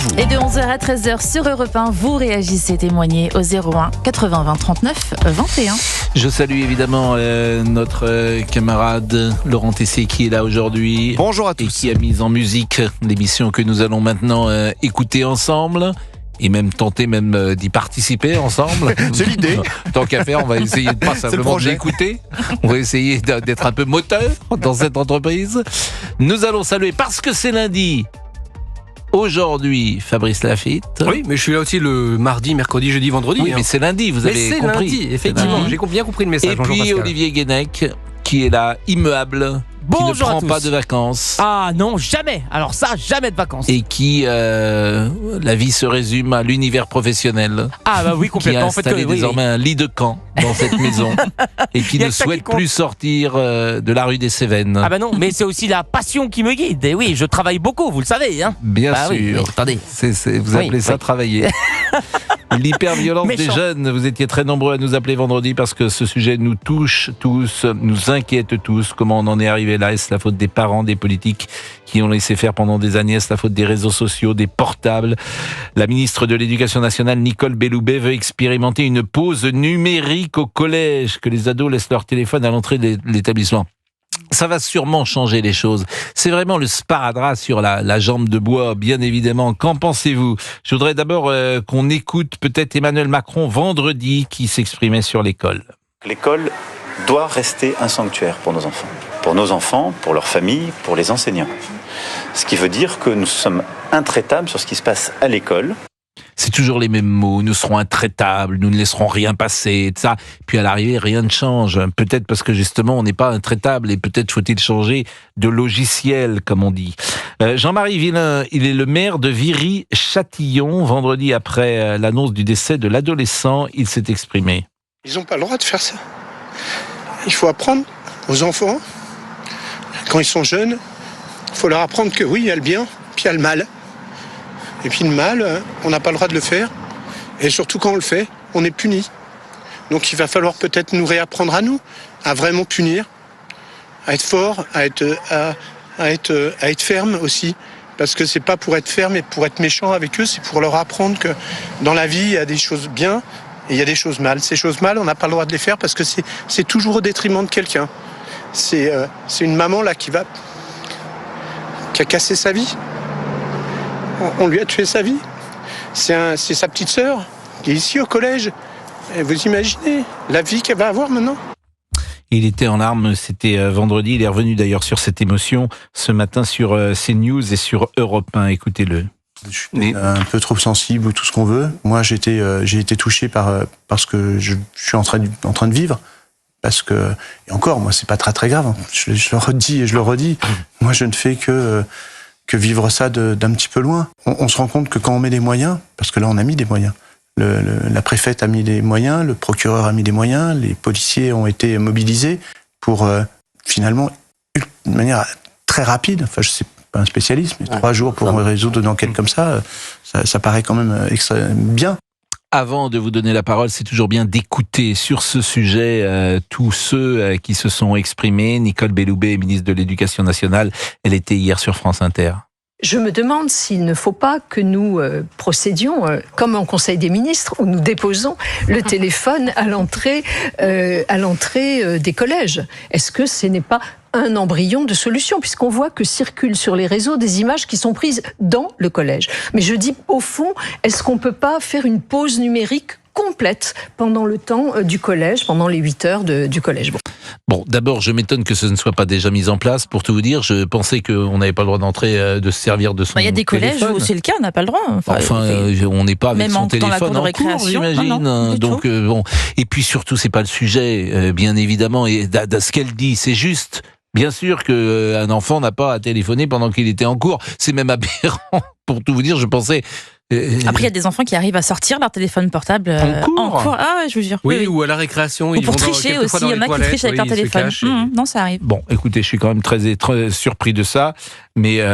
vous. Et de 11h à 13h sur Europe 1, vous réagissez, témoignez au 01 80 20 39 21. Je salue évidemment notre camarade Laurent Tessier qui est là aujourd'hui. Bonjour à tous. Et qui a mis en musique l'émission que nous allons maintenant écouter ensemble. Et même tenter d'y participer ensemble. C'est l'idée. Tant qu'à faire, on va essayer de pas simplement de l'écouter. On va essayer d'être un peu moteur dans cette entreprise. Nous allons saluer, parce que c'est lundi, aujourd'hui, Fabrice Lafitte. Oui, mais je suis là aussi le mardi, mercredi, jeudi, vendredi. Oui, mais c'est lundi, vous avez c'est compris. Lundi, effectivement. J'ai bien compris le message. Et Bonjour, puis Pascal. Olivier Guénec, qui est là, immuable, qui ne Bonjour à prend tous. pas de vacances. Ah non, jamais. Alors ça, jamais de vacances. Et qui, la vie se résume à l'univers professionnel. Ah bah oui, Qui a complètement. installé désormais un lit de camp dans cette maison et qui Il y a ne que ça qui souhaite compte. plus sortir de la rue des Cévennes. Ah bah non, mais c'est aussi la passion qui me guide. Et oui, je travaille beaucoup, vous le savez. Hein. Bien Bah oui, sûr. oui, attendez. Vous appelez ça oui. travailler. L'hyperviolence des Méchant. jeunes, vous étiez très nombreux à nous appeler vendredi parce que ce sujet nous touche tous, nous inquiète tous. Comment on en est arrivé là? Est-ce la faute des parents, des politiques qui ont laissé faire pendant des années? Est-ce la faute des réseaux sociaux, des portables? La ministre de l'Éducation nationale, Nicole Belloubet, veut expérimenter une pause numérique au collège, que les ados laissent leur téléphone à l'entrée de l'établissement. Ça va sûrement changer les choses. C'est vraiment le sparadrap sur la jambe de bois, bien évidemment. Qu'en pensez-vous? Je voudrais d'abord qu'on écoute peut-être Emmanuel Macron vendredi qui s'exprimait sur l'école. L'école doit rester un sanctuaire pour nos enfants, pour leurs familles, pour les enseignants. Ce qui veut dire que nous sommes intraitables sur ce qui se passe à l'école. C'est toujours les mêmes mots, nous serons intraitables, nous ne laisserons rien passer, tout ça. Puis à l'arrivée, rien ne change. Peut-être parce que justement, on n'est pas intraitable et peut-être faut-il changer de logiciel, comme on dit. Jean-Marie Villain, il est le maire de Viry-Châtillon. Vendredi, après l'annonce du décès de l'adolescent, il s'est exprimé. Ils n'ont pas le droit de faire ça. Il faut apprendre aux enfants, quand ils sont jeunes, il faut leur apprendre que oui, il y a le bien, puis il y a le mal. Et puis le mal, on n'a pas le droit de le faire. Et surtout quand on le fait, on est puni. Donc il va falloir peut-être nous réapprendre à nous, à vraiment punir, à être fort, à être ferme aussi. Parce que c'est pas pour être ferme et pour être méchant avec eux, c'est pour leur apprendre que dans la vie, il y a des choses bien et il y a des choses mal. Ces choses mal, on n'a pas le droit de les faire parce que c'est toujours au détriment de quelqu'un. C'est une maman là qui a cassé sa vie. On lui a tué sa vie. C'est sa petite sœur qui est ici au collège. Et vous imaginez la vie qu'elle va avoir maintenant? Il était en larmes, c'était vendredi. Il est revenu d'ailleurs sur cette émotion ce matin sur CNews et sur Europe 1. Écoutez-le. Je suis un peu trop sensible ou tout ce qu'on veut. Moi, j'ai été touché parce que je suis en train de vivre. Parce que, et encore, moi, c'est pas très grave. Je le redis et je le redis. Moi, je ne fais que vivre ça d'un petit peu loin. On se rend compte que quand on met des moyens, parce que là, on a mis des moyens. La préfète a mis des moyens, le procureur a mis des moyens, les policiers ont été mobilisés pour finalement, d'une manière très rapide, enfin, je ne suis pas un spécialiste, mais 3 jours pour résoudre une enquête comme ça paraît quand même bien. Avant de vous donner la parole, c'est toujours bien d'écouter sur ce sujet tous ceux qui se sont exprimés. Nicole Belloubet, ministre de l'Éducation nationale, elle était hier sur France Inter. Je me demande s'il ne faut pas que nous procédions comme en Conseil des ministres où nous déposons le téléphone à l'entrée des collèges. Est-ce que ce n'est pas un embryon de solution, puisqu'on voit que circulent sur les réseaux des images qui sont prises dans le collège. Mais je dis, au fond, est-ce qu'on ne peut pas faire une pause numérique complète pendant le temps du collège, pendant les 8 heures du collège? Bon, d'abord, je m'étonne que ce ne soit pas déjà mis en place. Pour tout vous dire, je pensais qu'on n'avait pas le droit d'entrer, de se servir de son téléphone. Il y a des collèges où c'est le cas, on n'a pas le droit. On n'est pas avec même son dans la téléphone cour de en cours, récréation. j'imagine. Non, du Donc, tout. bon. Et puis surtout, c'est pas le sujet, bien évidemment. Et ce qu'elle dit, c'est juste. Bien sûr qu'un enfant n'a pas à téléphoner pendant qu'il était en cours. C'est même aberrant. Pour tout vous dire, je pensais... Après, il y a des enfants qui arrivent à sortir leur téléphone portable En cours. Ah ouais, je vous jure. Oui, ou à la récréation. Ou pour tricher aussi, il y en a qui trichent avec leur téléphone. Non, ça arrive. Bon, écoutez, je suis quand même très surpris de ça, mais vous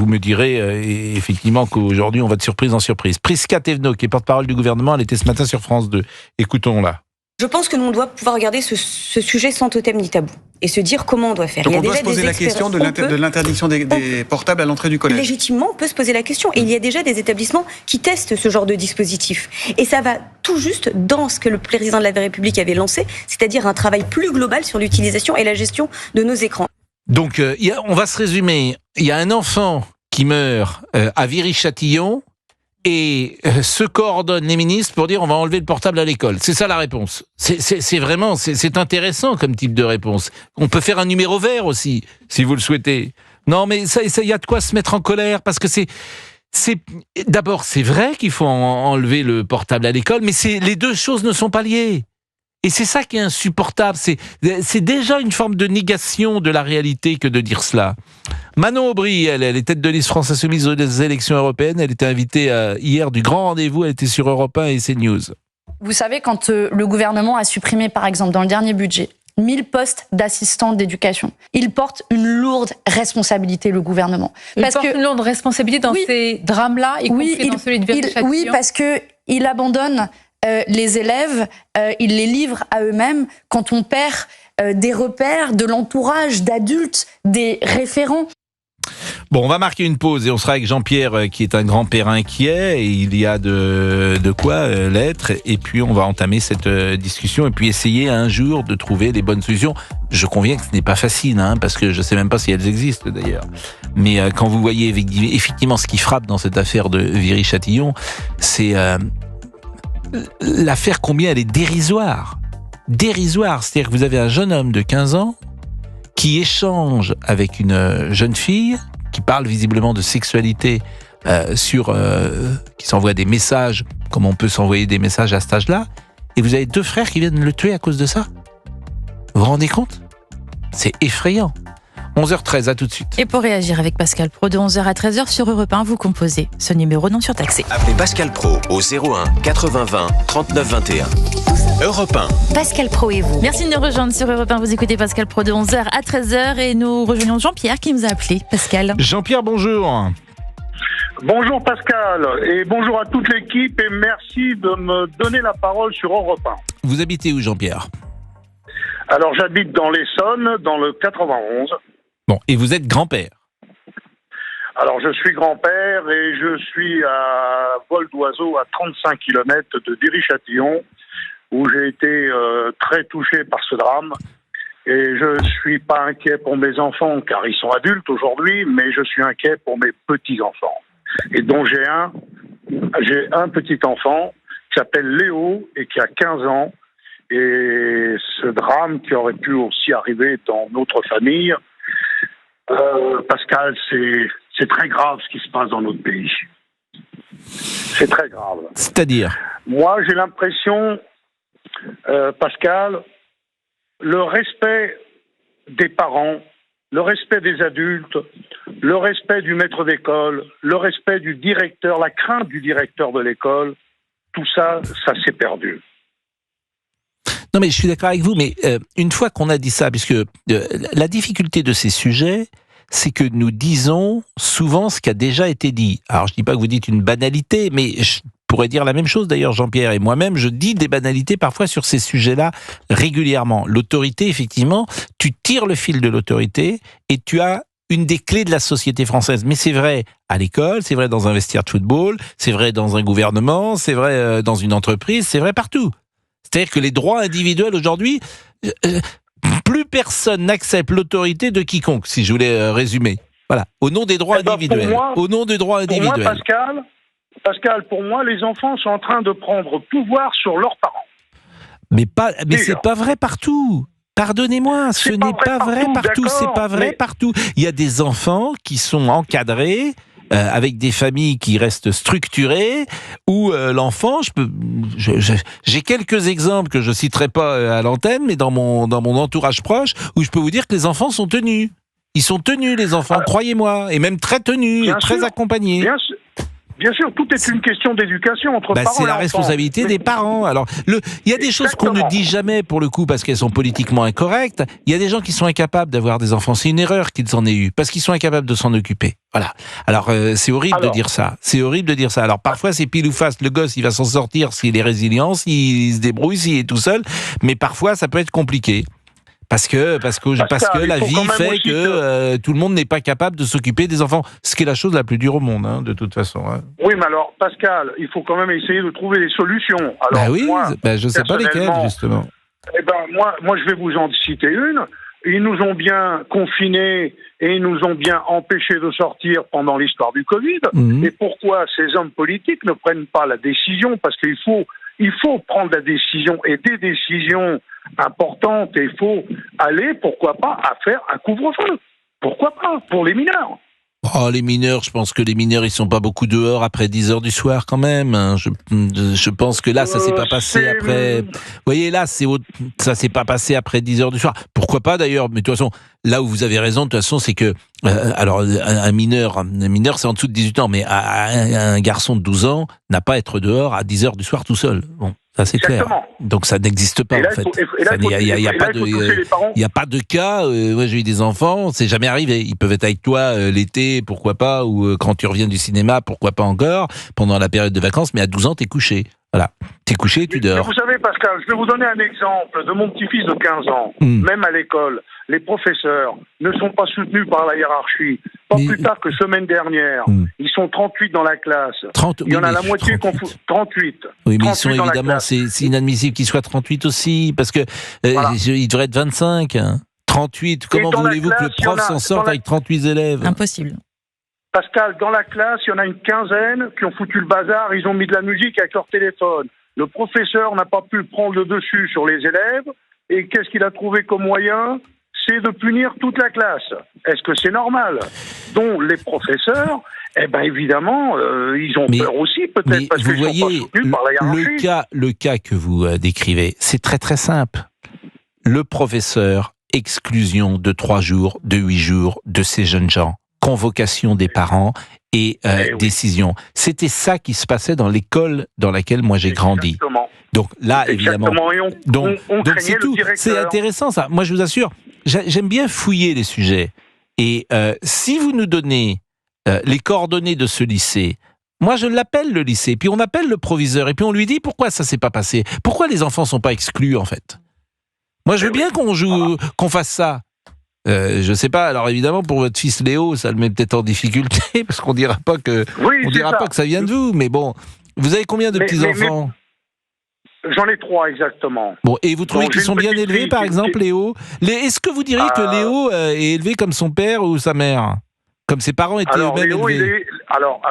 me direz effectivement qu'aujourd'hui, on va de surprise en surprise. Prisca Thévenot, qui est porte-parole du gouvernement, elle était ce matin sur France 2. Écoutons-la. Je pense que nous, on doit pouvoir regarder ce sujet sans totem ni tabou et se dire comment on doit faire. Donc on doit se poser la question de l'interdiction des portables à l'entrée du collège. Légitimement, on peut se poser la question. Et il y a déjà des établissements qui testent ce genre de dispositif. Et ça va tout juste dans ce que le président de la République avait lancé, c'est-à-dire un travail plus global sur l'utilisation et la gestion de nos écrans. Donc, on va se résumer. Il y a un enfant qui meurt à Viry-Châtillon et se coordonnent les ministres pour dire on va enlever le portable à l'école. C'est ça la réponse. C'est vraiment, c'est intéressant comme type de réponse. On peut faire un numéro vert aussi, si vous le souhaitez. Non, mais ça, il y a de quoi se mettre en colère parce que d'abord, c'est vrai qu'il faut enlever le portable à l'école, mais les deux choses ne sont pas liées. Et c'est ça qui est insupportable. C'est déjà une forme de négation de la réalité que de dire cela. Manon Aubry, elle est tête de liste France Insoumise aux élections européennes. Elle était invitée hier du grand rendez-vous. Elle était sur Europe 1 et CNews. Vous savez, quand le gouvernement a supprimé, par exemple, dans le dernier budget, 1000 postes d'assistants d'éducation, il porte une lourde responsabilité, le gouvernement. Une lourde responsabilité dans ces drames-là, y compris dans celui de Viry-Châtillon. Oui, parce qu'il abandonne les élèves, ils les livrent à eux-mêmes quand on perd des repères, de l'entourage, d'adultes, des référents. Bon, on va marquer une pause et on sera avec Jean-Pierre qui est un grand-père inquiet et il y a de quoi l'être et puis on va entamer cette discussion et puis essayer un jour de trouver les bonnes solutions. Je conviens que ce n'est pas facile parce que je sais même pas si elles existent d'ailleurs. Mais quand vous voyez effectivement ce qui frappe dans cette affaire de Viry-Châtillon, c'est l'affaire combien elle est dérisoire. Dérisoire, c'est-à-dire que vous avez un jeune homme de 15 ans qui échange avec une jeune fille, qui parle visiblement de sexualité, qui s'envoie des messages, comme on peut s'envoyer des messages à cet âge-là, et vous avez 2 frères qui viennent le tuer à cause de ça. Vous vous rendez compte ? C'est effrayant. 11h13, à tout de suite. Et pour réagir avec Pascal Praud de 11h à 13h sur Europe 1, vous composez ce numéro non surtaxé. Appelez Pascal Praud au 01 80 20 39 21. Europe 1. Pascal Praud et vous. Merci de nous rejoindre sur Europe 1. Vous écoutez Pascal Praud de 11h à 13h et nous rejoignons Jean-Pierre qui nous a appelé. Pascal. Jean-Pierre, bonjour. Bonjour Pascal et bonjour à toute l'équipe et merci de me donner la parole sur Europe 1. Vous habitez où, Jean-Pierre ? Alors j'habite dans l'Essonne, dans le 91. Bon, et vous êtes grand-père ? Alors je suis grand-père et je suis à vol d'oiseau à 35 km de Viry-Châtillon où j'ai été très touché par ce drame. Et je suis pas inquiet pour mes enfants car ils sont adultes aujourd'hui, mais je suis inquiet pour mes petits-enfants. Et dont j'ai un petit-enfant qui s'appelle Léo et qui a 15 ans. Et ce drame qui aurait pu aussi arriver dans notre famille, Pascal, c'est très grave ce qui se passe dans notre pays. C'est très grave. C'est-à-dire ? Moi, j'ai l'impression, Pascal, le respect des parents, le respect des adultes, le respect du maître d'école, le respect du directeur, la crainte du directeur de l'école, tout ça, ça s'est perdu. Non mais je suis d'accord avec vous, mais une fois qu'on a dit ça, puisque la difficulté de ces sujets, c'est que nous disons souvent ce qui a déjà été dit. Alors je dis pas que vous dites une banalité, mais je pourrais dire la même chose d'ailleurs, Jean-Pierre, et moi-même, je dis des banalités parfois sur ces sujets-là régulièrement. L'autorité, effectivement, tu tires le fil de l'autorité et tu as une des clés de la société française. Mais c'est vrai à l'école, c'est vrai dans un vestiaire de football, c'est vrai dans un gouvernement, c'est vrai dans une entreprise, c'est vrai partout. C'est-à-dire que les droits individuels aujourd'hui, plus personne n'accepte l'autorité de quiconque, si je voulais résumer. Voilà, au nom des droits individuels. Au nom des droits individuels. Pour moi, Pascal, pour moi, les enfants sont en train de prendre pouvoir sur leurs parents. Mais c'est pas vrai partout. Pardonnez-moi, ce n'est pas vrai partout. C'est pas vrai partout. Il y a des enfants qui sont encadrés. Avec des familles qui restent structurées, où l'enfant, j'ai quelques exemples que je citerai pas à l'antenne, mais dans mon entourage proche, où je peux vous dire que les enfants sont tenus. Ils sont tenus, les enfants, croyez-moi, et même très tenus, et très accompagnés. Bien sûr, tout est une question d'éducation entre parents c'est et la enfants. responsabilité des parents. Alors, il y a des choses qu'on ne dit jamais pour le coup parce qu'elles sont politiquement incorrectes. Il y a des gens qui sont incapables d'avoir des enfants. C'est une erreur qu'ils en aient eu parce qu'ils sont incapables de s'en occuper. Voilà. Alors, c'est horrible de dire ça. C'est horrible de dire ça. Alors, parfois, c'est pile ou face. Le gosse, il va s'en sortir s'il est résilient, s'il se débrouille, s'il est tout seul. Mais parfois, ça peut être compliqué. Parce que la vie fait que tout le monde n'est pas capable de s'occuper des enfants, ce qui est la chose la plus dure au monde, hein, de toute façon. Hein. Oui, mais alors, Pascal, il faut quand même essayer de trouver des solutions. Alors, je ne sais pas lesquelles, justement. Moi, je vais vous en citer une. Ils nous ont bien confinés et ils nous ont bien empêchés de sortir pendant l'histoire du Covid. Et pourquoi ces hommes politiques ne prennent pas la décision? Parce qu'il faut prendre la décision et des décisions importantes et il faut aller, pourquoi pas, à faire un couvre-feu. Pourquoi pas, pour les mineurs. Oh, les mineurs, je pense que les mineurs, ils sont pas beaucoup dehors après 10 heures du soir quand même. Hein. Je pense que là, ça s'est pas passé après... Vous voyez, là, ça s'est pas passé après 10 heures du soir. Pourquoi pas d'ailleurs? Mais de toute façon, là où vous avez raison, de toute façon, c'est que... alors, un mineur, c'est en dessous de 18 ans, mais un garçon de 12 ans n'a pas à être dehors à 10 heures du soir tout seul. Bon. Ça, c'est clair. Donc, ça n'existe pas, en fait. Il n'y a pas de cas. Moi, j'ai eu des enfants, c'est jamais arrivé. Ils peuvent être avec toi l'été, pourquoi pas, ou quand tu reviens du cinéma, pourquoi pas encore, pendant la période de vacances, mais à 12 ans, t'es couché. Voilà. T'es couché, tu dors. Vous savez, Pascal, je vais vous donner un exemple de mon petit-fils de 15 ans. Même à l'école, les professeurs ne sont pas soutenus par la hiérarchie. Plus tard que semaine dernière, ils sont 38 dans la classe. Il y en a la moitié qu'on fout. 38. Oui, mais ils sont évidemment, c'est inadmissible qu'ils soient 38 aussi, parce que ils devraient être 25. Hein. 38, comment voulez-vous que le prof s'en sorte avec 38 élèves? Impossible. Pascal, dans la classe, il y en a une quinzaine qui ont foutu le bazar, ils ont mis de la musique avec leur téléphone. Le professeur n'a pas pu prendre le dessus sur les élèves, et qu'est-ce qu'il a trouvé comme moyen? C'est de punir toute la classe. Est-ce que c'est normal? Donc les professeurs, évidemment, ils ont peur aussi, peut-être, parce qu'ils sont pas soutenus par la hiérarchie. Le cas que vous décrivez, c'est très très simple. Le professeur, exclusion de 3 jours, de 8 jours de ces jeunes gens. Convocation des parents et décision. C'était ça qui se passait dans l'école dans laquelle moi j'ai grandi. Donc là, évidemment, donc c'est tout. C'est intéressant ça. Moi, je vous assure, j'aime bien fouiller les sujets. Et si vous nous donnez les coordonnées de ce lycée, moi je l'appelle le lycée, puis on appelle le proviseur, et puis on lui dit pourquoi ça s'est pas passé. Pourquoi les enfants sont pas exclus en fait. Moi, je veux bien qu'on fasse ça. Je sais pas. Alors évidemment, pour votre fils Léo, ça le met peut-être en difficulté parce qu'on dira pas que pas que ça vient de vous. Mais bon, vous avez combien de petits enfants? J'en ai 3 exactement. Bon, et vous trouvez qu'ils sont bien élevés, par exemple, Léo? Est-ce que vous diriez que Léo est élevé comme son père ou sa mère, comme ses parents étaient eux-mêmes élevés? Alors,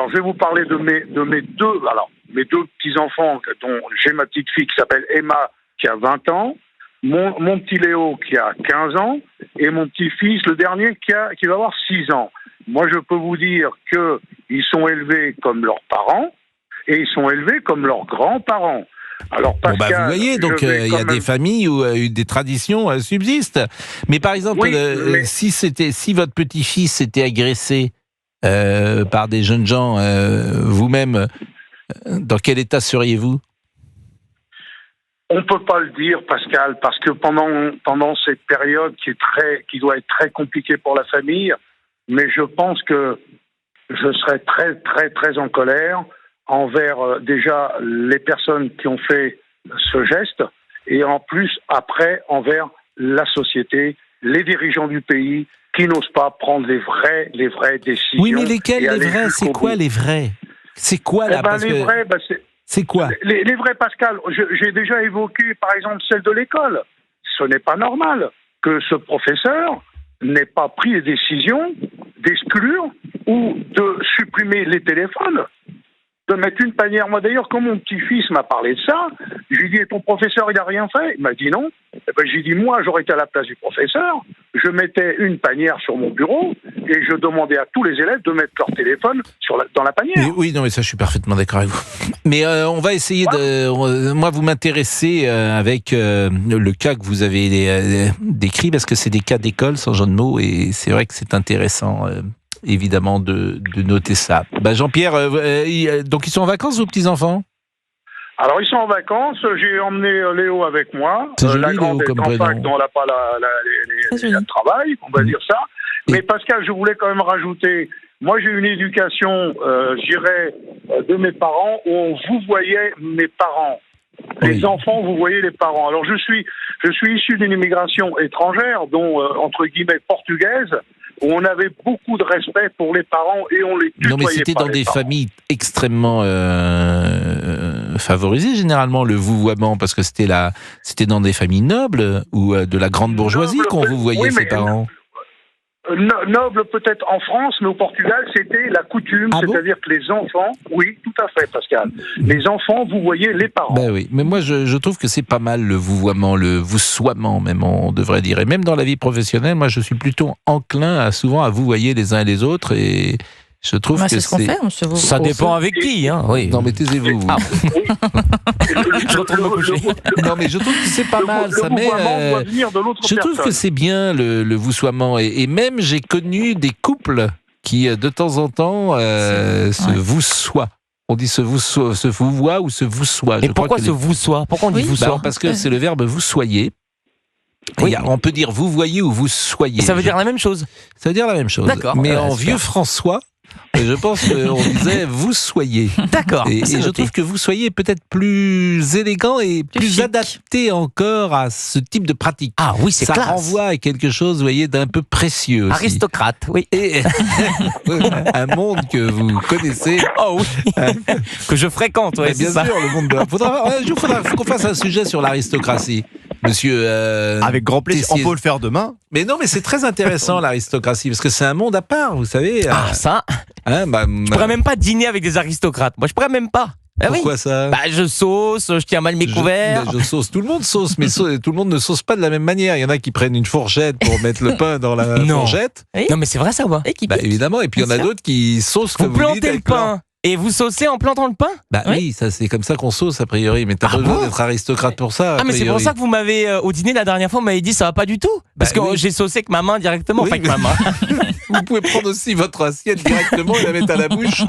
je vais vous parler de mes deux petits enfants, dont j'ai ma petite fille qui s'appelle Emma, qui a 20 ans. Mon petit Léo qui a 15 ans et mon petit-fils, le dernier, qui va avoir 6 ans. Moi, je peux vous dire qu'ils sont élevés comme leurs parents et ils sont élevés comme leurs grands-parents. Alors, Pascal, vous voyez, donc il y a des familles où des traditions subsistent. Mais par exemple, si votre petit-fils était agressé par des jeunes gens, vous-même, dans quel état seriez-vous? On peut pas le dire, Pascal, parce que pendant cette période qui doit être très compliquée pour la famille, mais je pense que je serais très, très, très en colère envers déjà les personnes qui ont fait ce geste et en plus, après, envers la société, les dirigeants du pays qui n'osent pas prendre les vraies décisions. Oui, mais lesquels les vrais? C'est quoi les vrais? C'est quoi là? Les vrais, c'est quoi? Les vrais, Pascal, j'ai déjà évoqué, par exemple, celle de l'école. Ce n'est pas normal que ce professeur n'ait pas pris les décisions d'exclure ou de supprimer les téléphones, de mettre une panière. Moi, d'ailleurs, quand mon petit-fils m'a parlé de ça, je lui ai dit, et ton professeur, il n'a rien fait? Il m'a dit non. J'ai dit, moi, j'aurais été à la place du professeur, je mettais une panière sur mon bureau et je demandais à tous les élèves de mettre leur téléphone dans la panière. Oui, non, mais ça, je suis parfaitement d'accord avec vous. Mais on va essayer moi, vous m'intéressez avec le cas que vous avez décrit, parce que c'est des cas d'école, sans jeu de mots, et c'est vrai que c'est intéressant. évidemment de noter ça. Jean-Pierre, donc ils sont en vacances vos petits-enfants ? Alors, ils sont en vacances. J'ai emmené Léo avec moi. C'est joli, la grande Léo, est comme en prénom. fac, dont elle n'a pas le travail, on va dire ça. Mais Pascal, je voulais quand même rajouter, moi j'ai une éducation, je dirais, de mes parents, où on vous voyait mes parents. Les enfants, vous voyez les parents. Alors, je suis issu d'une immigration étrangère, dont, entre guillemets, portugaise, où on avait beaucoup de respect pour les parents et on les tutoyait. Non, mais c'était dans des familles extrêmement favorisées, généralement, le vouvoiement, parce que c'était dans des familles nobles ou de la grande bourgeoisie qu'on vous voyait ses parents. Noble peut-être en France, mais au Portugal, c'était la coutume, c'est-à-dire que les enfants, oui, tout à fait, Pascal, les enfants, vous voyez les parents. Ben oui, mais moi je trouve que c'est pas mal le vouvoiement, le voussoiement même, on devrait dire. Et même dans la vie professionnelle, moi je suis plutôt enclin souvent à vouvoyer les uns et les autres, et je trouve que c'est ce qu'on fait, on se vouvoie. Ça dépend avec qui, hein. Oui. Non mais taisez-vous. vous. Je retourne me coucher. Non mais je trouve que c'est pas mal. Ça met. Je trouve que c'est bien le voussoiement, et même j'ai connu des couples qui de temps en temps se voussoient. On dit se vouvoie ou se voussoie. Et pourquoi se voussoie ? Pourquoi on dit voussoie ? Parce que c'est le verbe voussoyer. Oui. On peut dire vous voyez ou vous soyez. Ça veut dire la même chose. Ça veut dire la même chose. D'accord. Mais en vieux François, je pense qu'on disait vous soyez. D'accord. Et je trouve que vous soyez peut-être plus élégant et plus adapté encore à ce type de pratique. Ah oui, c'est classe. Ça renvoie à quelque chose, vous voyez, d'un peu précieux aussi. Aristocrate, oui. Et un monde que vous connaissez. Oh oui. Que je fréquente, oui. Bien sûr, le monde de... Faudra qu'on fasse un sujet sur l'aristocratie. Monsieur. Avec grand plaisir. Tessier. On peut le faire demain. Mais non, mais c'est très intéressant l'aristocratie, parce que c'est un monde à part, vous savez. Ah, ça. Je pourrais même pas dîner avec des aristocrates. Moi, je pourrais même pas. Pourquoi ça ? Je sauce, je tiens mal mes couverts. Je sauce, tout le monde sauce, mais tout le monde ne sauce pas de la même manière. Il y en a qui prennent une fourchette pour mettre le pain dans la fourchette. Oui. Non, mais c'est vrai ça, moi. Évidemment, et puis il y en a d'autres qui saucent comme vous plantez le pain. Et vous saucez en plantant le pain ? Oui, ça c'est comme ça qu'on sauce a priori, mais t'as pas besoin d'être aristocrate pour ça. Mais c'est pour ça que vous m'avez au dîner la dernière fois, vous m'avez dit ça va pas du tout. Parce que j'ai saucé avec ma main directement, avec ma main. Vous pouvez prendre aussi votre assiette directement et la mettre à la bouche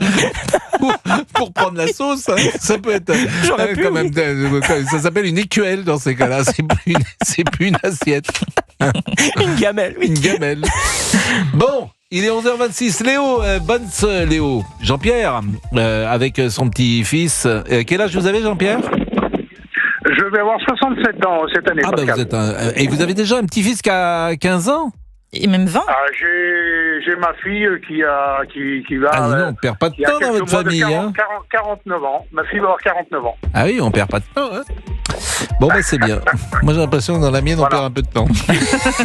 pour prendre la sauce. Hein. Ça peut être quand même. Ça s'appelle une écuelle dans ces cas-là. C'est plus une assiette. Une gamelle. Oui. Une gamelle. Bon. Il est 11h26. Léo, Léo. Jean-Pierre, avec son petit-fils. Quel âge vous avez, Jean-Pierre ? Je vais avoir 67 ans cette année. Vous êtes et vous avez déjà un petit-fils qui a 15 ans ? Et même 20 ? J'ai ma fille qui va... Ah non, on ne perd pas de temps dans votre famille. 49 ans. Ma fille va avoir 49 ans. Ah oui, on ne perd pas de temps. Hein. Bon, c'est bien. Moi, j'ai l'impression que dans la mienne, on perd un peu de temps.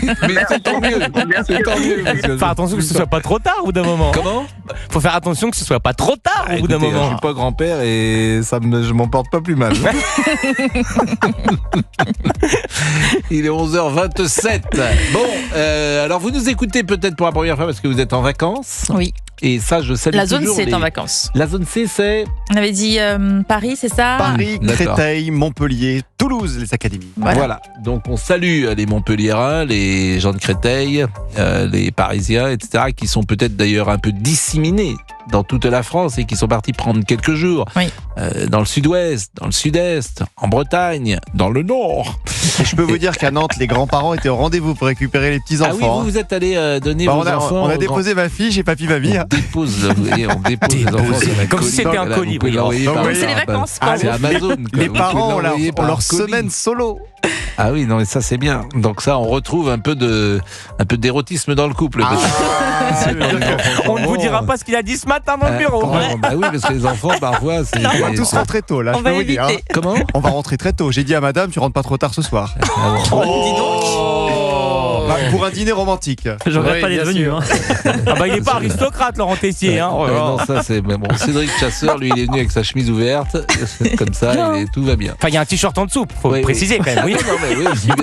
Mais c'est tant mieux. C'est tant mieux. Faut faire attention que ce soit pas trop tard au bout d'un moment. Comment ? Faut faire attention que ce soit pas trop tard au bout d'un moment. Je suis pas grand-père et je m'en porte pas plus mal. Il est 11h27. Bon, alors vous nous écoutez peut-être pour la première fois parce que vous êtes en vacances. Oui. Et ça, je salue La zone toujours C est en vacances. La zone C, c'est... On avait dit Paris, c'est ça ? Paris, Créteil, Montpellier, Toulouse, les académies. Voilà. Donc on salue les Montpelliérains, les gens de Créteil, les Parisiens, etc., qui sont peut-être d'ailleurs un peu disséminés dans toute la France et qui sont partis prendre quelques jours dans le sud-ouest, dans le sud-est, en Bretagne, dans le nord. Et je peux vous dire qu'à Nantes, les grands-parents étaient au rendez-vous pour récupérer les petits-enfants. Ah oui, vous êtes allé donner vos enfants. On a déposé ma fille chez Papy Mamie. On dépose les enfants sur la comme si c'était un colis. C'est les vacances. C'est Amazon. Les parents ont leur semaine solo. Ah oui, non, mais ça c'est bien. Donc ça, on retrouve un peu d'érotisme dans le couple. On ne vous dira pas ce qu'il a dit ce matin dans le bureau. Bah oui, parce que les enfants, parfois, c'est... On va tous rentrer tôt, là, je peux vous dire. Comment ? On va rentrer très tôt. J'ai dit à madame, tu rentres pas trop tard ce soir. Dis donc. Pour un dîner romantique. Je regrette pas d'être venu. Il est pas aristocrate, Laurent Tessier. Non, ça c'est... Bon, Cédric Chasseur, lui, il est venu avec sa chemise ouverte. Comme ça, et tout va bien. Enfin, il y a un t-shirt en dessous, faut préciser quand même. Oui, non, mais oui, bien sûr.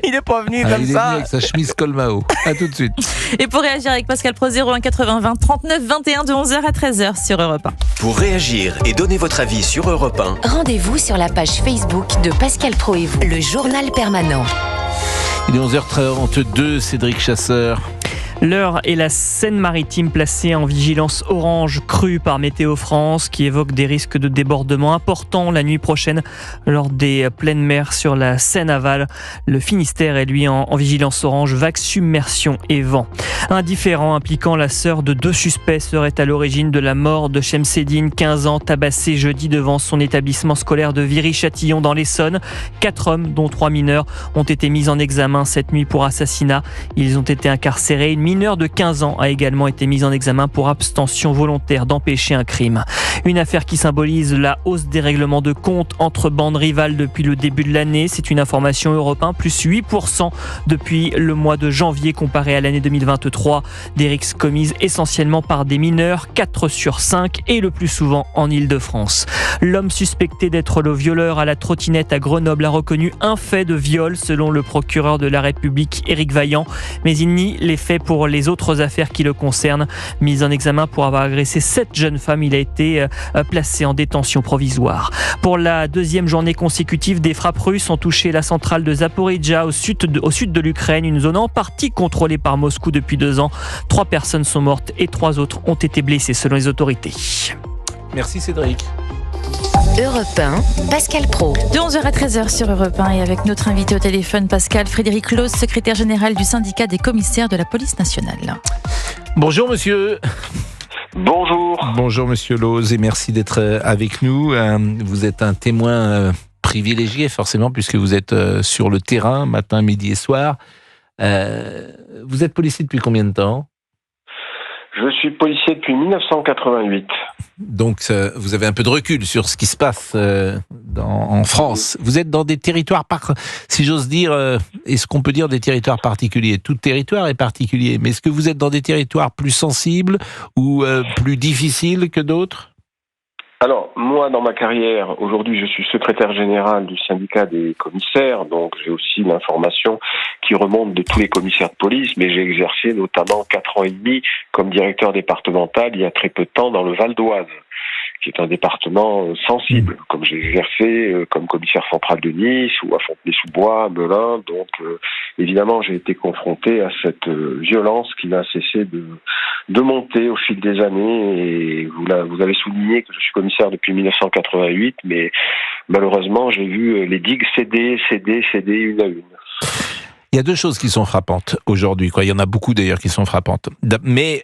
Il est pas venu comme ça. Il est venu avec sa chemise Colmao. À tout de suite. Et pour réagir avec Pascal Pro, 01 80 20 39 21 de 11h à 13h sur Europe 1. Pour réagir et donner votre avis sur Europe 1, rendez-vous sur la page Facebook de Pascal Pro et vous, le journal permanent. Il est 11h32, Cédric Chasseur. L'Eure et la Seine-Maritime placées en vigilance orange crue par Météo France qui évoque des risques de débordement importants la nuit prochaine lors des pleines mers sur la Seine-Aval. Le Finistère est lui en vigilance orange, vague, submersion et vent. Un différend impliquant la sœur de 2 suspects serait à l'origine de la mort de Chemseddine, 15 ans, tabassé jeudi devant son établissement scolaire de Viry-Châtillon dans l'Essonne. 4 hommes, dont 3 mineurs, ont été mis en examen cette nuit pour assassinat. Ils ont été incarcérés. Une mineure de 15 ans a également été mise en examen pour abstention volontaire d'empêcher un crime. Une affaire qui symbolise la hausse des règlements de compte entre bandes rivales depuis le début de l'année. C'est une information Europe 1, plus 8% depuis le mois de janvier comparé à l'année 2023. Des rixes commises essentiellement par des mineurs, 4 sur 5 et le plus souvent en Île-de-France. L'homme suspecté d'être le violeur à la trottinette à Grenoble a reconnu un fait de viol selon le procureur de la République Éric Vaillant, mais il nie les faits pour les autres affaires qui le concernent. Mis en examen pour avoir agressé 7 jeunes femmes, il a été placé en détention provisoire. Pour la 2e journée consécutive, des frappes russes ont touché la centrale de Zaporijia au sud de l'Ukraine, une zone en partie contrôlée par Moscou depuis 2 ans. 3 personnes sont mortes et 3 autres ont été blessées selon les autorités. Merci Cédric. Europe 1, Pascal Praud. De 11h à 13h sur Europe 1 et avec notre invité au téléphone, Pascal Frédéric Loos, secrétaire général du syndicat des commissaires de la police nationale. Bonjour monsieur. Bonjour. Bonjour monsieur Loos et merci d'être avec nous. Vous êtes un témoin privilégié forcément puisque vous êtes sur le terrain matin, midi et soir. Vous êtes policier depuis combien de temps ? Je suis policier depuis 1988. Donc vous avez un peu de recul sur ce qui se passe en France. Vous êtes dans des territoires, si j'ose dire, est-ce qu'on peut dire des territoires particuliers ? Tout territoire est particulier, mais est-ce que vous êtes dans des territoires plus sensibles ou plus difficiles que d'autres ? Alors, moi, dans ma carrière, aujourd'hui, je suis secrétaire général du syndicat des commissaires, donc j'ai aussi l'information qui remonte de tous les commissaires de police, mais j'ai exercé notamment 4 ans et demi comme directeur départemental il y a très peu de temps dans le Val d'Oise, qui est un département sensible, comme j'ai exercé comme commissaire central de Nice ou à Fontenay-sous-Bois, à Melun. Donc, évidemment, j'ai été confronté à cette violence qui n'a cessé de monter au fil des années. Et vous avez souligné que je suis commissaire depuis 1988, mais malheureusement, j'ai vu les digues céder une à une. Il y a 2 choses qui sont frappantes aujourd'hui, quoi. Il y en a beaucoup d'ailleurs qui sont frappantes. Mais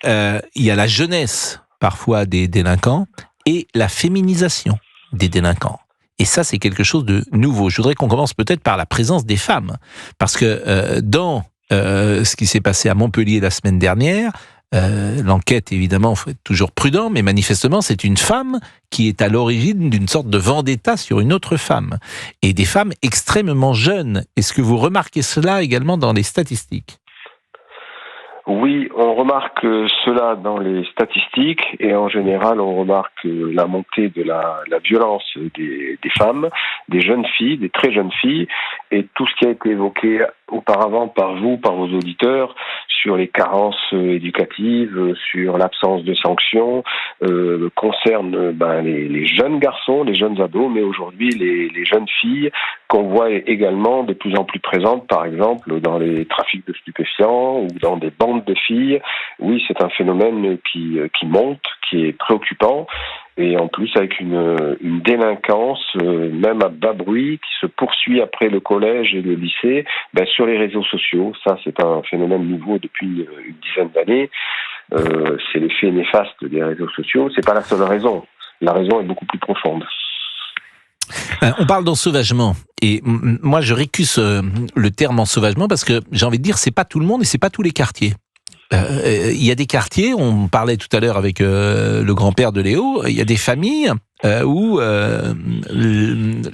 il y a la jeunesse, parfois, des délinquants, et la féminisation des délinquants. Et ça, c'est quelque chose de nouveau. Je voudrais qu'on commence peut-être par la présence des femmes. Parce que dans ce qui s'est passé à Montpellier la semaine dernière, l'enquête, évidemment, il faut être toujours prudent, mais manifestement, c'est une femme qui est à l'origine d'une sorte de vendetta sur une autre femme. Et des femmes extrêmement jeunes. Est-ce que vous remarquez cela également dans les statistiques ? Oui, on remarque cela dans les statistiques et en général on remarque la montée de la violence des femmes, des jeunes filles, des très jeunes filles, et tout ce qui a été évoqué auparavant par vous, par vos auditeurs, sur les carences éducatives, sur l'absence de sanctions, concerne les jeunes garçons, les jeunes ados, mais aujourd'hui les jeunes filles qu'on voit également de plus en plus présentes, par exemple dans les trafics de stupéfiants ou dans des bandes de filles. Oui, c'est un phénomène qui monte, qui est préoccupant, et en plus avec une délinquance, même à bas bruit, qui se poursuit après le collège et le lycée, sur les réseaux sociaux. Ça, c'est un phénomène nouveau depuis une dizaine d'années. C'est l'effet néfaste des réseaux sociaux. C'est pas la seule raison. La raison est beaucoup plus profonde. On parle d'ensauvagement, et moi je récuse le terme ensauvagement parce que j'ai envie de dire c'est pas tout le monde et c'est pas tous les quartiers. Il y a des quartiers, on parlait tout à l'heure avec le grand-père de Léo, il y a des familles où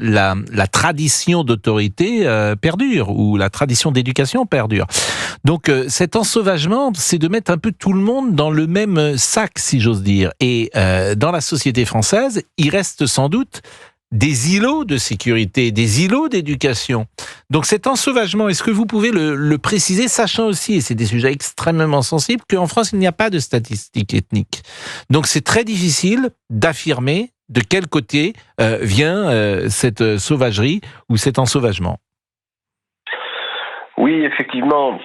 la tradition d'autorité perdure, où la tradition d'éducation perdure. Donc cet ensauvagement, c'est de mettre un peu tout le monde dans le même sac, si j'ose dire. Et dans la société française, il reste sans doute des îlots de sécurité, des îlots d'éducation. Donc cet ensauvagement, est-ce que vous pouvez le préciser, sachant aussi, et c'est des sujets extrêmement sensibles, qu'en France, il n'y a pas de statistiques ethniques. Donc c'est très difficile d'affirmer de quel côté vient cette sauvagerie ou cet ensauvagement. Oui, effectivement.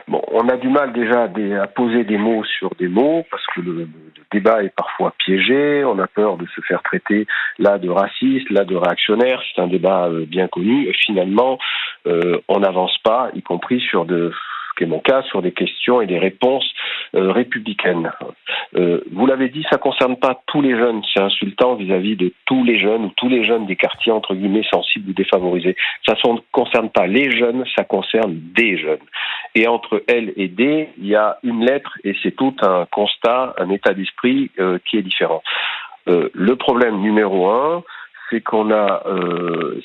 Bon, on a du mal déjà à poser des mots sur des mots parce que le débat est parfois piégé. On a peur de se faire traiter là de raciste, là de réactionnaire. C'est un débat bien connu. Et finalement, on n'avance pas, y compris sur ce qui est mon cas, sur des questions et des réponses républicaines. Vous l'avez dit, ça concerne pas tous les jeunes. C'est insultant vis-à-vis de tous les jeunes ou tous les jeunes des quartiers entre guillemets sensibles ou défavorisés. Ça ne concerne pas les jeunes, ça concerne des jeunes. Et entre L et D, il y a une lettre et c'est tout un constat, un état d'esprit qui est différent. Le problème numéro 1, c'est qu'on a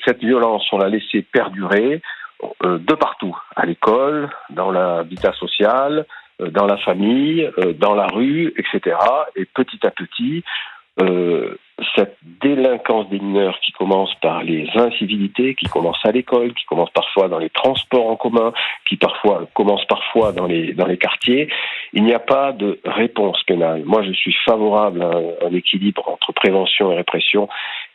cette violence, on l'a laissée perdurer de partout, à l'école, dans l'habitat social, dans la famille, dans la rue, etc. Et petit à petit, cette délinquance des mineurs qui commence par les incivilités, qui commence à l'école, qui commence parfois dans les transports en commun, qui commence parfois dans les quartiers, il n'y a pas de réponse pénale. Moi, je suis favorable à un équilibre entre prévention et répression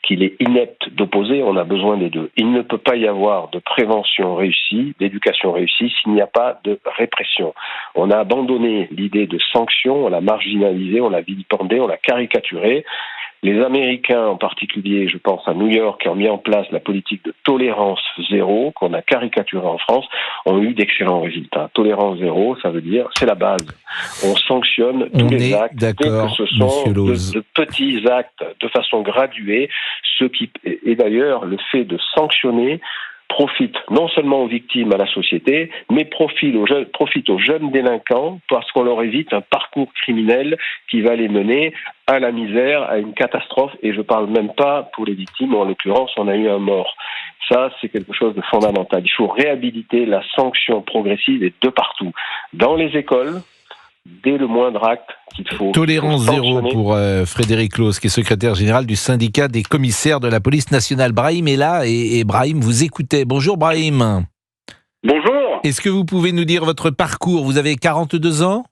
qu'il est inepte d'opposer. On a besoin des deux. Il ne peut pas y avoir de prévention réussie, d'éducation réussie, s'il n'y a pas de répression. On a abandonné l'idée de sanction, on l'a marginalisée, on l'a vilipendée, on l'a caricaturée. Les Américains en particulier, je pense à New York, qui ont mis en place la politique de tolérance zéro, qu'on a caricaturée en France, ont eu d'excellents résultats. Tolérance zéro, ça veut dire, c'est la base. On sanctionne tous les actes, dès que ce sont de petits actes, de façon graduée, et d'ailleurs, le fait de sanctionner profite non seulement aux victimes, à la société, mais profite aux jeunes délinquants parce qu'on leur évite un parcours criminel qui va les mener à la misère, à une catastrophe. Et je parle même pas pour les victimes, en l'occurrence, on a eu un mort. Ça, c'est quelque chose de fondamental. Il faut réhabiliter la sanction progressive et de partout. Dans les écoles, dès le moindre acte qu'il faut. Tolérance zéro pour Frédéric Claus, qui est secrétaire général du syndicat des commissaires de la police nationale. Brahim est là et Brahim vous écoutait. Bonjour Brahim. Bonjour. Est-ce que vous pouvez nous dire votre parcours ? Vous avez 42 ans ?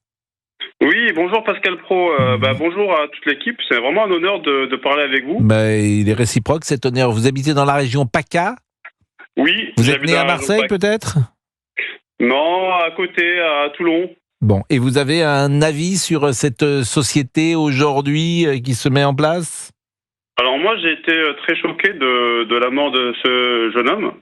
Oui, bonjour Pascal Pro. Bonjour à toute l'équipe. C'est vraiment un honneur de parler avec vous. Il est réciproque cet honneur. Vous habitez dans la région PACA ? Oui. Vous êtes né à Marseille peut-être ? Non, à côté, à Toulon. Bon, et vous avez un avis sur cette société aujourd'hui qui se met en place ? Alors moi, j'ai été très choqué de la mort de ce jeune homme.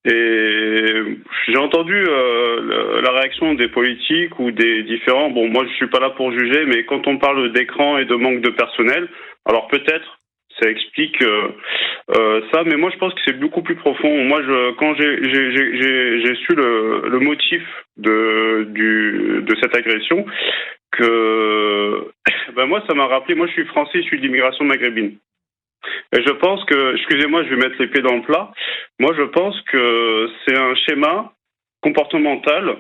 Et j'ai entendu la réaction des politiques ou des différents... Bon, moi, je suis pas là pour juger, mais quand on parle d'écran et de manque de personnel, alors peut-être... ça explique ça, mais moi je pense que c'est beaucoup plus profond. Moi, quand j'ai su le motif de cette agression, que moi ça m'a rappelé. Moi, je suis français, je suis d'immigration maghrébine, et je pense que, excusez-moi, je vais mettre les pieds dans le plat. Moi, je pense que c'est un schéma comportemental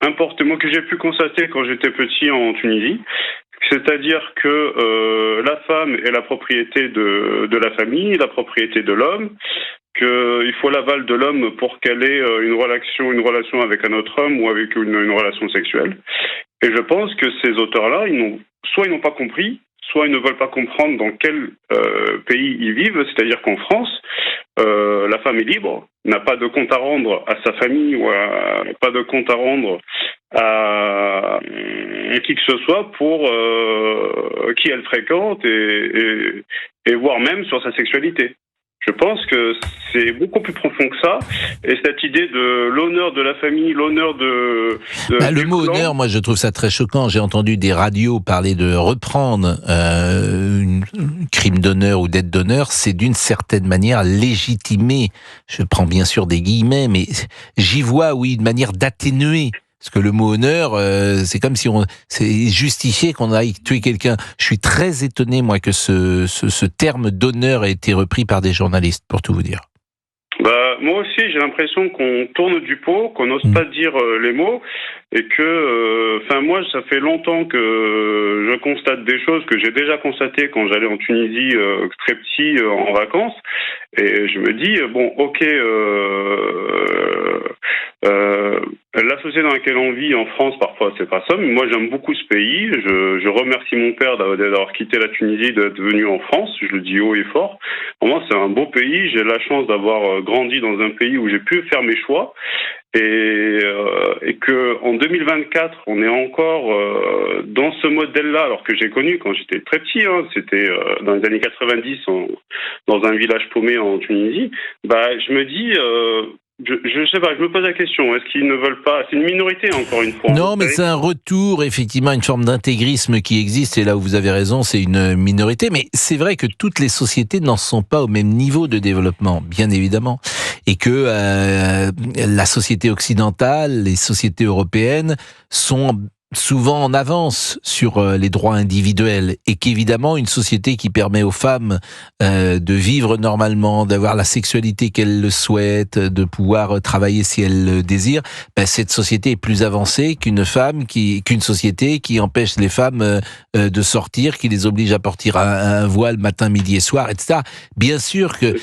importé, moi, que j'ai pu constater quand j'étais petit en Tunisie. C'est-à-dire que la femme est la propriété de la famille, la propriété de l'homme, qu'il faut l'aval de l'homme pour qu'elle ait une relation avec un autre homme ou avec une relation sexuelle. Et je pense que ces auteurs-là, soit ils n'ont pas compris, soit ils ne veulent pas comprendre dans quel pays ils vivent. C'est-à-dire qu'en France, la femme est libre, n'a pas de compte à rendre à sa famille ou pas de compte à rendre à qui que ce soit pour qui elle fréquente et voire même sur sa sexualité. Je pense que c'est beaucoup plus profond que ça. Et cette idée de l'honneur de la famille, l'honneur le mot honneur, moi je trouve ça très choquant. J'ai entendu des radios parler de reprendre un crime d'honneur ou d'aide d'honneur. C'est d'une certaine manière légitimé. Je prends bien sûr des guillemets, mais j'y vois, oui, une manière d'atténuer. Parce que le mot honneur, c'est comme si c'est justifié qu'on aille tuer quelqu'un. Je suis très étonné, moi, que ce terme d'honneur ait été repris par des journalistes, pour tout vous dire. Moi aussi, j'ai l'impression qu'on tourne du pot, qu'on n'ose pas dire les mots, et que, moi, ça fait longtemps que je constate des choses que j'ai déjà constatées quand j'allais en Tunisie très petit en vacances, et je me dis La société dans laquelle on vit en France, parfois, c'est pas ça. Mais moi, j'aime beaucoup ce pays. Je remercie mon père d'avoir quitté la Tunisie, d'être venu en France. Je le dis haut et fort. Pour moi, c'est un beau pays. J'ai la chance d'avoir grandi dans un pays où j'ai pu faire mes choix. Et que en 2024, on est encore dans ce modèle-là, alors que j'ai connu quand j'étais très petit. C'était dans les années 90, dans un village paumé en Tunisie. Je me dis. Je sais pas, je me pose la question, est-ce qu'ils ne veulent pas... C'est une minorité, encore une fois. Non, mais c'est un retour, effectivement, une forme d'intégrisme qui existe, et là où vous avez raison, c'est une minorité, mais c'est vrai que toutes les sociétés n'en sont pas au même niveau de développement, bien évidemment, et que la société occidentale, les sociétés européennes sont souvent en avance sur les droits individuels, et qu'évidemment une société qui permet aux femmes de vivre normalement, d'avoir la sexualité qu'elles le souhaitent, de pouvoir travailler si elles le désirent, cette société est plus avancée qu'une société qui empêche les femmes de sortir, qui les oblige à porter un voile matin, midi et soir, etc. Bien sûr que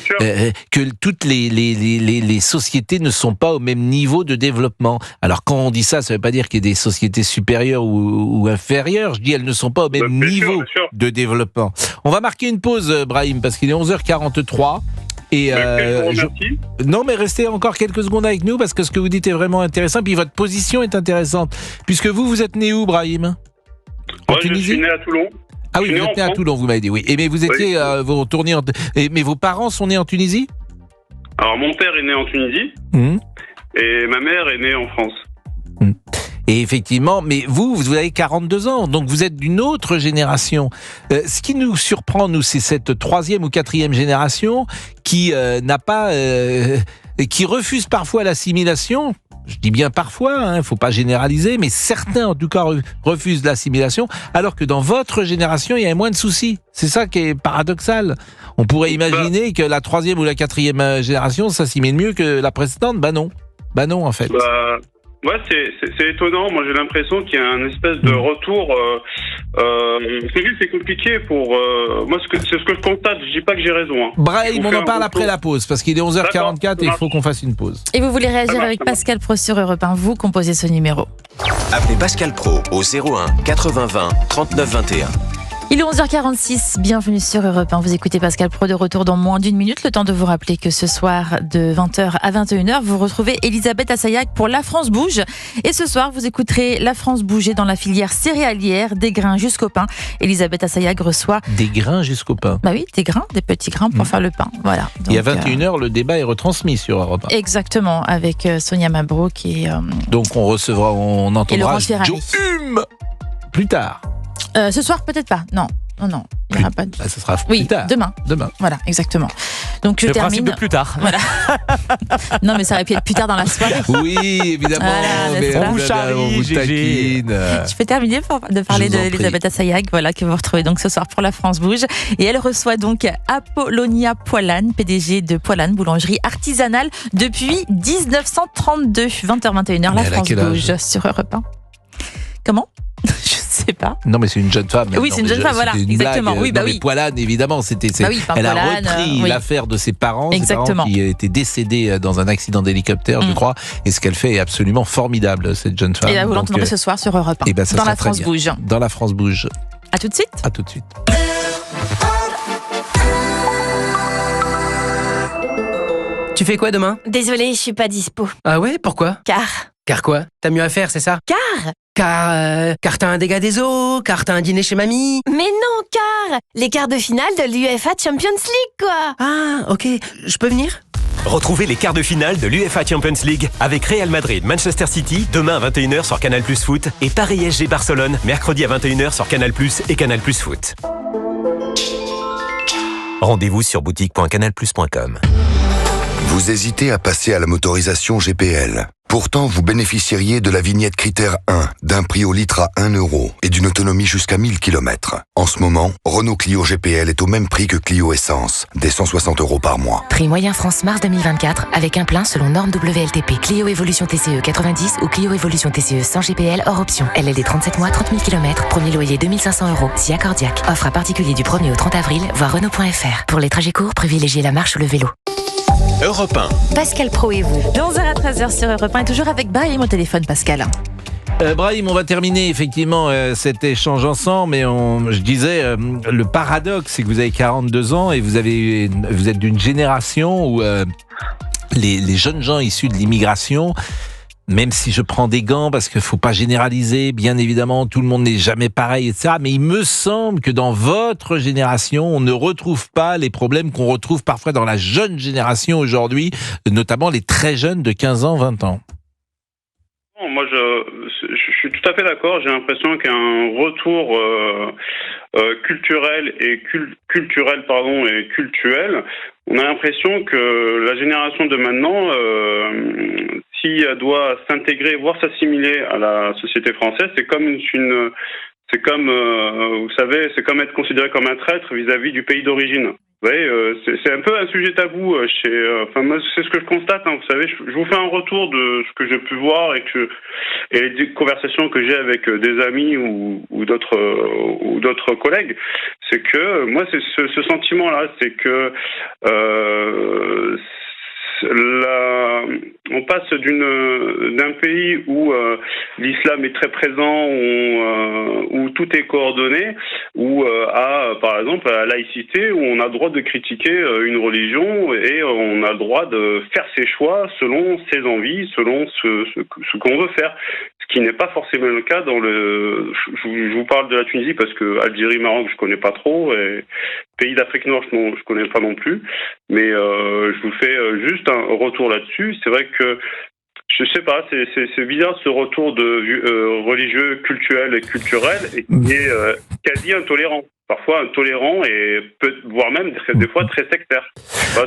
toutes les sociétés ne sont pas au même niveau de développement. Alors quand on dit ça, ça ne veut pas dire qu'il y a des sociétés supérieures ou inférieures, je dis elles ne sont pas au même niveau de développement. On va marquer une pause, Brahim, parce qu'il est 11h43. Et non, mais restez encore quelques secondes avec nous, parce que ce que vous dites est vraiment intéressant, puis votre position est intéressante. Puisque vous êtes né où, Brahim? Je suis né à Toulon. Ah oui, vous êtes né à Toulon, vous m'avez dit, oui. Et mais vous étiez, vous retournez mais vos parents sont nés en Tunisie? Alors, mon père est né en Tunisie, et ma mère est née en France. Et effectivement, mais vous avez 42 ans, donc vous êtes d'une autre génération. Ce qui nous surprend, nous, c'est cette 3e ou 4e génération qui n'a pas, qui refuse parfois l'assimilation. Je dis bien parfois, faut pas généraliser, mais certains en tout cas refusent l'assimilation, alors que dans votre génération, il y a moins de soucis. C'est ça qui est paradoxal. On pourrait imaginer que la 3e ou la 4e génération s'assimile mieux que la précédente. Non, en fait. Ouais, c'est étonnant. Moi, j'ai l'impression qu'il y a un espèce de retour. C'est compliqué pour moi. C'est ce que je constate. Je dis pas que j'ai raison. Brahim, on en parle après la pause, parce qu'il est 11h44 et il faut qu'on fasse une pause. Et vous voulez réagir avec Pascal Pro sur Europe 1, vous composez ce numéro. Appelez Pascal Pro au 01 80 20 39 21. Il est 11h46, bienvenue sur Europe 1. Vous écoutez Pascal Pro, de retour dans moins d'une minute. Le temps de vous rappeler que ce soir, de 20h à 21h, vous retrouvez Elisabeth Assayag pour La France Bouge. Et ce soir, vous écouterez La France bouger dans la filière céréalière, des grains jusqu'au pain. Elisabeth Assayag reçoit... Des grains jusqu'au pain? Bah oui, des grains, des petits grains pour faire le pain. Voilà. Donc, et à 21h, le débat est retransmis sur Europe 1. Exactement, avec Sonia Mabrouk et... Donc on entendra Joe Hume plus tard. Ce soir, peut-être pas. Non. Il n'y aura pas de... Ça sera plus tard. Demain. Voilà, exactement. Donc je termine. Le principe de plus tard. Voilà. Non, mais ça aurait pu être plus tard dans la soirée. Oui, évidemment. Voilà, on vous taquine. Je peux terminer de parler d'Elisabeth Assayag, voilà, que vous retrouvez donc ce soir pour La France Bouge. Et elle reçoit donc Apollonia Poilane, PDG de Poilane, boulangerie artisanale depuis 1932. 20h-21h, La France Bouge sur Europe 1. Comment? Je sais pas. Non, mais c'est une jeune femme. Oui, c'est une jeune femme, voilà, exactement. Blague. Oui, mais Poilane, évidemment, elle a repris l'affaire de ses parents, qui étaient décédés dans un accident d'hélicoptère, je crois. Et ce qu'elle fait est absolument formidable, cette jeune femme. Et là, vous l'entendrez ce soir sur Europe 1. Dans La France Bouge. Dans La France Bouge. À tout de suite. À tout de suite. Tu fais quoi demain? Désolée, je suis pas dispo. Ah ouais, pourquoi? Car quoi? T'as mieux à faire, c'est ça? Car t'as un dégât des eaux, car t'as un dîner chez mamie. Mais non, car les quarts de finale de l'UEFA Champions League, quoi. Ah, ok, je peux venir? Retrouvez les quarts de finale de l'UEFA Champions League avec Real Madrid, Manchester City, demain à 21h sur Canal+ Foot, et Paris SG Barcelone, mercredi à 21h sur Canal+ et Canal+ Foot. Rendez-vous sur boutique.canalplus.com. Vous hésitez à passer à la motorisation GPL. Pourtant, vous bénéficieriez de la vignette critère 1, d'un prix au litre à 1 € et d'une autonomie jusqu'à 1000 km. En ce moment, Renault Clio GPL est au même prix que Clio Essence, des 160 € par mois. Prix moyen France mars 2024 avec un plein selon norme WLTP. Clio Evolution TCE 90 ou Clio Evolution TCE sans GPL hors option. LLD 37 mois, 30 000 km, premier loyer 2500 €, si accordiaque. Offre à particulier du 1er au 30 avril, voir Renault.fr. Pour les trajets courts, privilégiez la marche ou le vélo. Europe 1. Pascal Pro et vous. De 11h à 13h sur Europe 1 et toujours avec Brahim au téléphone, Pascal. Brahim, on va terminer effectivement cet échange ensemble, mais je disais, le paradoxe, c'est que vous avez 42 ans et vous êtes d'une génération où les jeunes gens issus de l'immigration, même si je prends des gants parce qu'il ne faut pas généraliser, bien évidemment, tout le monde n'est jamais pareil, etc. Mais il me semble que dans votre génération, on ne retrouve pas les problèmes qu'on retrouve parfois dans la jeune génération aujourd'hui, notamment les très jeunes de 15 ans, 20 ans. Moi, je suis tout à fait d'accord. J'ai l'impression qu'il y a un retour culturel et cultuel On a l'impression que la génération de maintenant, si elle doit s'intégrer, voire s'assimiler à la société française, c'est comme vous savez, c'est comme être considéré comme un traître vis-à-vis du pays d'origine. Vous voyez, c'est un peu un sujet tabou moi, c'est ce que je constate. Vous savez, je vous fais un retour de ce que j'ai pu voir et les conversations que j'ai avec des amis ou d'autres collègues. C'est que moi, c'est ce sentiment-là, c'est que on passe d'un pays où l'islam est très présent, où tout est coordonné, à, par exemple, à la laïcité, où on a le droit de critiquer une religion et on a le droit de faire ses choix selon ses envies, selon ce qu'on veut faire. Ce qui n'est pas forcément le cas je vous parle de la Tunisie parce que Algérie, Maroc, je connais pas trop, et pays d'Afrique Nord, je connais pas non plus, mais je vous fais juste un retour là-dessus. C'est vrai que je sais pas, c'est bizarre ce retour de religieux, culturel et qui est quasi intolérant. Parfois intolérant et voire même des fois très sectaire.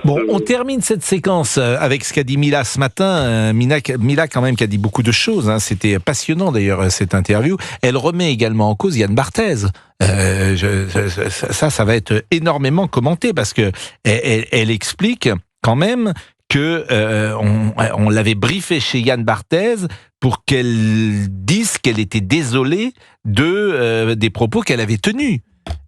On termine cette séquence avec ce qu'a dit Mila ce matin. Mila quand même qui a dit beaucoup de choses. C'était passionnant d'ailleurs cette interview. Elle remet également en cause Yann Barthès. Ça va être énormément commenté parce que elle explique quand même que on l'avait briefé chez Yann Barthès pour qu'elle dise qu'elle était désolée des propos qu'elle avait tenus.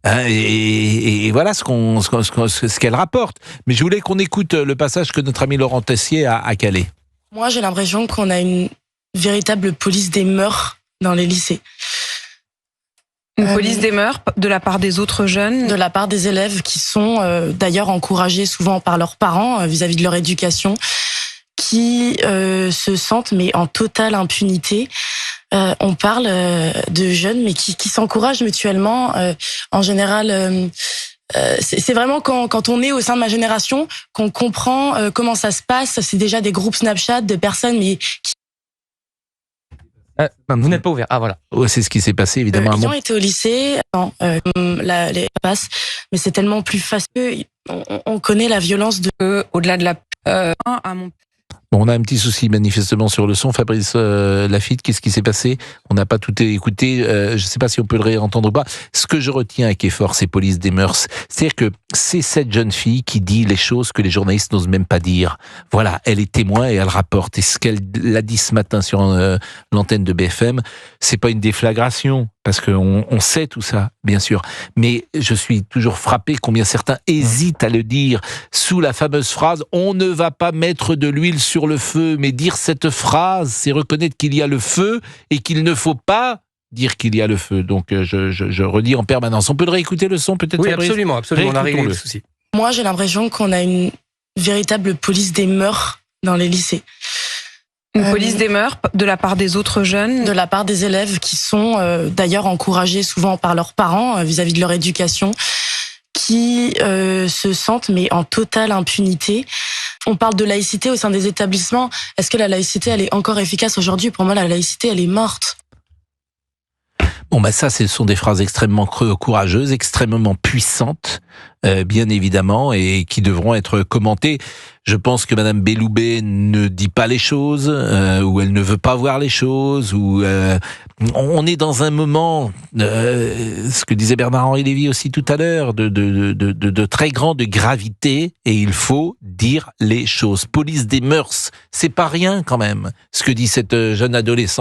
Et voilà ce qu'elle rapporte. Mais je voulais qu'on écoute le passage que notre ami Laurent Tessier a calé. Moi, j'ai l'impression qu'on a une véritable police des mœurs dans les lycées. Une police des mœurs de la part des autres jeunes? De la part des élèves qui sont d'ailleurs encouragés souvent par leurs parents vis-à-vis de leur éducation, qui se sentent mais en totale impunité. On parle de jeunes mais qui s'encouragent mutuellement. En général, c'est vraiment quand on est au sein de ma génération qu'on comprend comment ça se passe. C'est déjà des groupes Snapchat de personnes mais qui... Vous n'êtes pas ouvert. Ah voilà. Ouais, c'est ce qui s'est passé évidemment. Ayant été au lycée, les passes, mais c'est tellement plus facile. On connaît la violence au-delà de la à mon. Bon, on a un petit souci manifestement sur le son. Fabrice Lafitte, qu'est-ce qui s'est passé? On n'a pas tout écouté. Je ne sais pas si on peut le réentendre ou pas. Ce que je retiens avec effort, c'est police des mœurs. C'est-à-dire que c'est cette jeune fille qui dit les choses que les journalistes n'osent même pas dire. Voilà, elle est témoin et elle rapporte. Et ce qu'elle a dit ce matin sur l'antenne de BFM, c'est pas une déflagration. Parce qu'on sait tout ça, bien sûr. Mais je suis toujours frappé combien certains hésitent à le dire sous la fameuse phrase « On ne va pas mettre de l'huile sur le feu ». Mais dire cette phrase, c'est reconnaître qu'il y a le feu et qu'il ne faut pas dire qu'il y a le feu. Donc je redis en permanence. On peut le réécouter le son peut-être? Oui, absolument. On a réglé le souci. Moi, j'ai l'impression qu'on a une véritable police des mœurs dans les lycées. Une police des mœurs de la part des autres jeunes? De la part des élèves qui sont d'ailleurs encouragés souvent par leurs parents vis-à-vis de leur éducation, qui se sentent mais en totale impunité. On parle de laïcité au sein des établissements. Est-ce que la laïcité, elle est encore efficace aujourd'hui? Pour moi, la laïcité, elle est morte. Bon, ça, ce sont des phrases extrêmement courageuses, extrêmement puissantes, bien évidemment, et qui devront être commentées. Je pense que Madame Belloubet ne dit pas les choses, ou elle ne veut pas voir les choses, ou on est dans un moment, ce que disait Bernard-Henri Lévy aussi tout à l'heure, de très grande gravité, et il faut dire les choses. Police des mœurs, c'est pas rien quand même, ce que dit cette jeune adolescente.